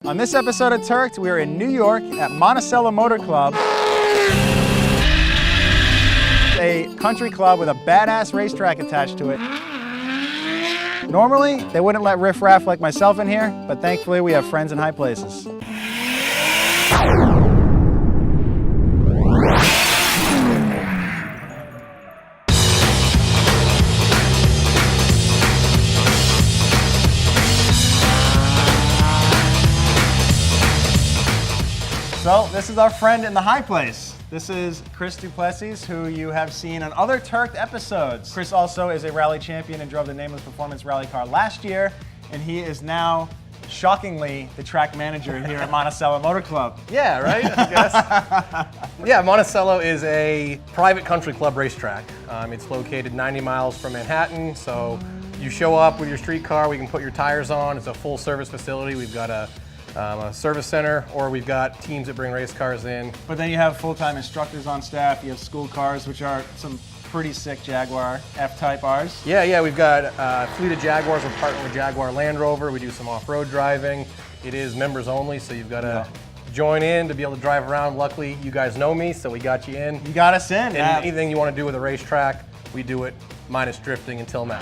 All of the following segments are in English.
On this episode of Turked, we are in New York at Monticello Motor Club, a country club with a badass racetrack attached to it. Normally, they wouldn't let riffraff like myself in here, but thankfully we have friends in high places. So this is our friend in the high place. This is Chris Duplessis, who you have seen on other Turked episodes. Chris also is a rally champion and drove the Nameless Performance rally car last year, and he is now, shockingly, the track manager here at Monticello Motor Club. Yeah, right, I guess. Yeah, Monticello is a private country club racetrack. It's located 90 miles from Manhattan, so you show up with your street car, we can put your tires on. It's a full service facility. We've got a service center, or we've got teams that bring race cars in. But then you have full-time instructors on staff, you have school cars, which are some pretty sick Jaguar F-Type Rs. Yeah, we've got a fleet of Jaguars. We're partnered with Jaguar Land Rover. We do some off-road driving. It is members only, so you've got to join in to be able to drive around. Luckily, you guys know me, so we got you in. You got us in. And anything you want to do with a racetrack, we do it, minus drifting until now.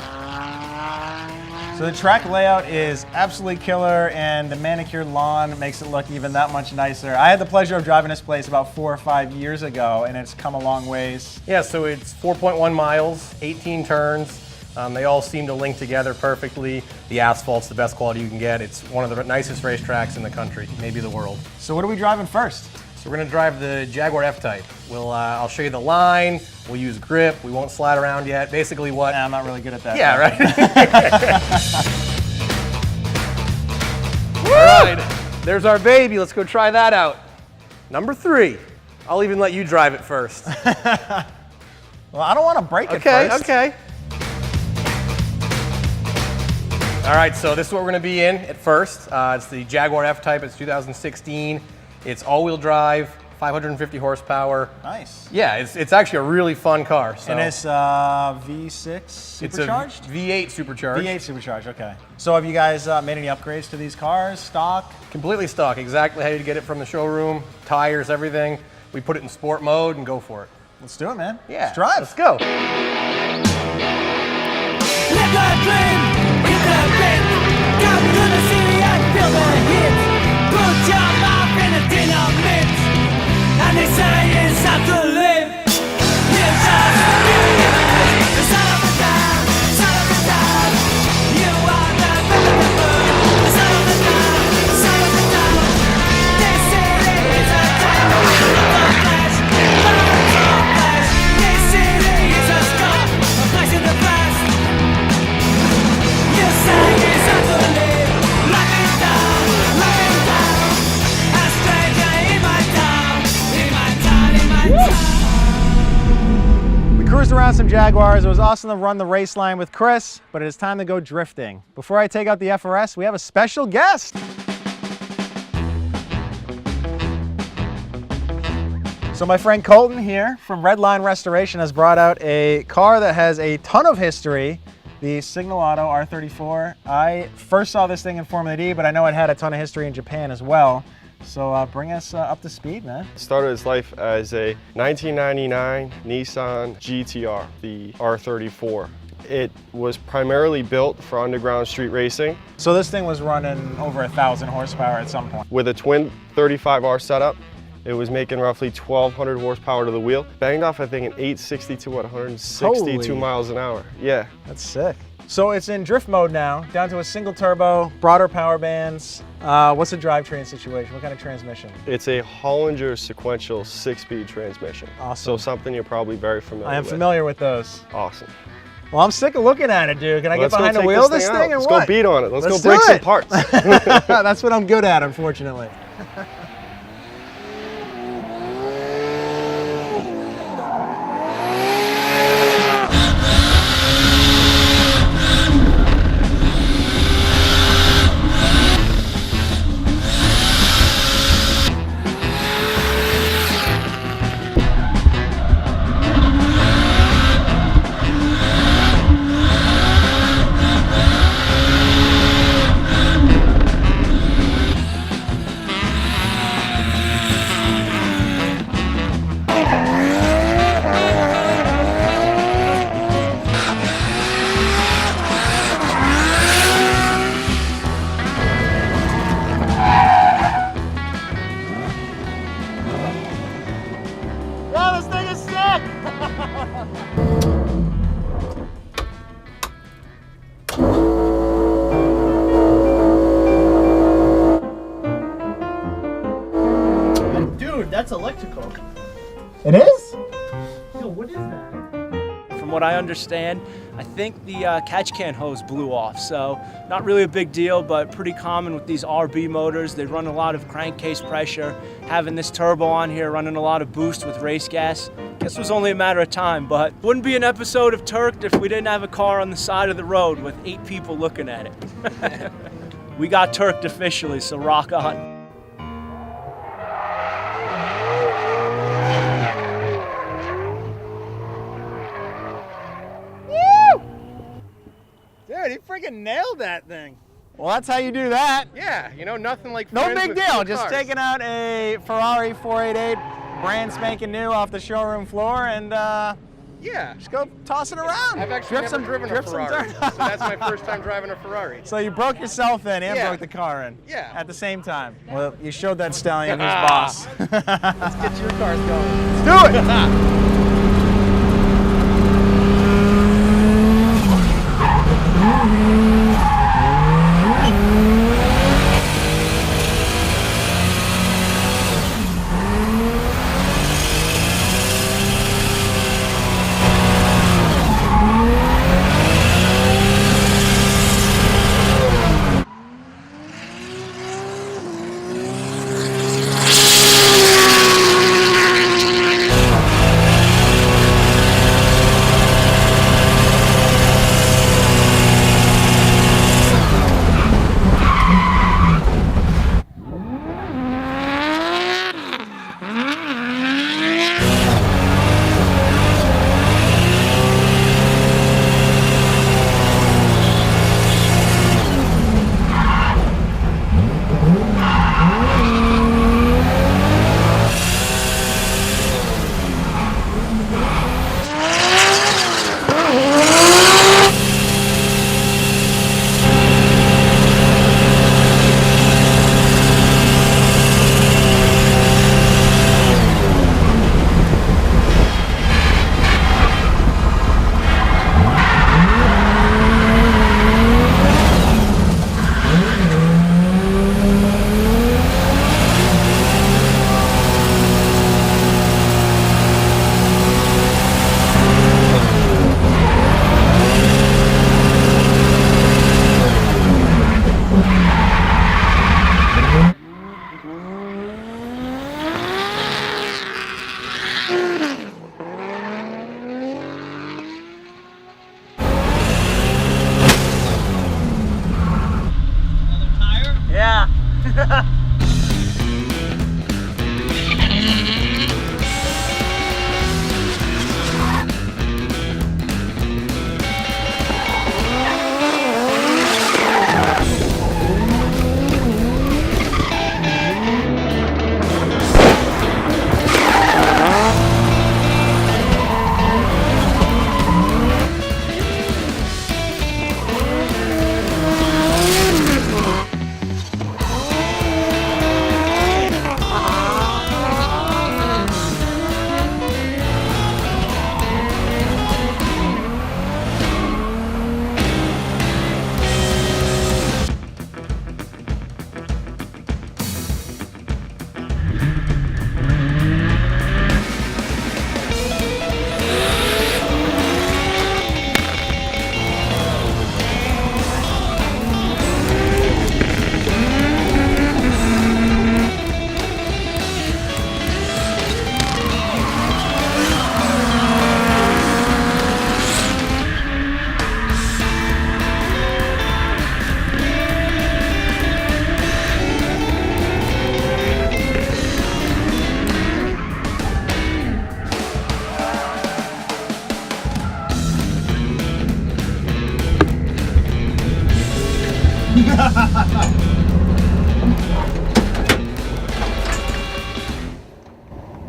So the track layout is absolutely killer, and the manicured lawn makes it look even that much nicer. I had the pleasure of driving this place about 4 or 5 years ago, and it's come a long ways. Yeah, so it's 4.1 miles, 18 turns. They all seem to link together perfectly. The asphalt's the best quality you can get. It's one of the nicest racetracks in the country, maybe the world. So what are we driving first? So we're going to drive the Jaguar F-Type. I'll show you the line. We'll use grip. We won't slide around yet. Basically what... I'm not really good at that. Yeah, right? All right, there's our baby. Let's go try that out. Number 3. I'll even let you drive it first. Well, I don't want to break it first. Okay. All right, so this is what we're going to be in at first. It's the Jaguar F-Type. It's 2016. It's all-wheel drive, 550 horsepower. Nice. Yeah, it's actually a really fun car. So. And it's V6 supercharged? It's a V8 supercharged. V8 supercharged, okay. So have you guys made any upgrades to these cars, stock? Completely stock, exactly how you get it from the showroom, tires, everything. We put it in sport mode and go for it. Let's do it, man. Yeah. Let's drive. Let's go. Live that dream, hit that bit. Come to the city and feel the heat. Put your mouth in a dynamite, and they say it's time to live. You just believe it. The son of a town, son of a town. You are the the son of a town, son of a town. This city is a town of flesh, of flesh. This city is a scar, a place in the past. You say it's time to live. Life is down, life is down. A stranger in my town, in my town, in my town. We cruised around some Jaguars. It was awesome to run the race line with Chris, but it is time to go drifting. Before I take out the FRS, we have a special guest. So my friend Colton here from Red Line Restoration has brought out a car that has a ton of history, the Signal Auto R34. I first saw this thing in Formula D, but I know it had a ton of history in Japan as well. So bring us up to speed, man. Started its life as a 1999 Nissan GTR, the R34. It was primarily built for underground street racing. So this thing was running over 1,000 horsepower at some point. With a twin 35R setup, it was making roughly 1,200 horsepower to the wheel. Banged off, I think, an 862 at 162 Holy. miles an hour. Yeah. That's sick. So it's in drift mode now, down to a single turbo, broader power bands. What's the drivetrain situation? What kind of transmission? It's a Hollinger sequential 6-speed transmission. Awesome. So something you're probably very familiar with. I am familiar with those. Awesome. Well, I'm sick of looking at it, dude. Can I get Let's go behind the take wheel of this out. thing or Let's what? go beat on it. Let's go do break some it. parts. That's what I'm good at, unfortunately. what I understand, I think the catch can hose blew off. So not really a big deal, but pretty common with these RB motors. They run a lot of crankcase pressure. Having this turbo on here, running a lot of boost with race gas, guess it was only a matter of time, but wouldn't be an episode of Turked if we didn't have a car on the side of the road with 8 people looking at it. We got Turked officially, so rock on. Dude, he freaking nailed that thing. Well, that's how you do that. Yeah, you know, nothing like No friends big with deal. cool Just cars. taking out a Ferrari 488, brand spanking new off the showroom floor, and Yeah. just go toss it around. I've actually Drip never driven a drip some Ferrari, dirt. so that's my first time driving a Ferrari. So you broke yourself in and Yeah. broke the car in. Yeah. At the same time. Well, you showed that stallion who's boss. Let's get your cars going. Do it!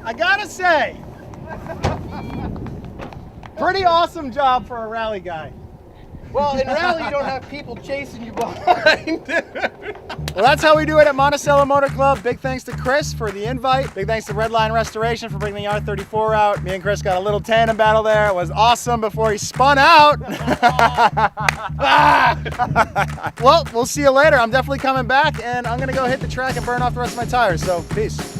I gotta say, pretty awesome job for a rally guy. Well, in rally, you don't have people chasing you behind. Well, that's how we do it at Monticello Motor Club. Big thanks to Chris for the invite. Big thanks to Redline Restoration for bringing the R34 out. Me and Chris got a little tandem battle there. It was awesome before he spun out. Well, we'll see you later. I'm definitely coming back, and I'm gonna go hit the track and burn off the rest of my tires, so peace.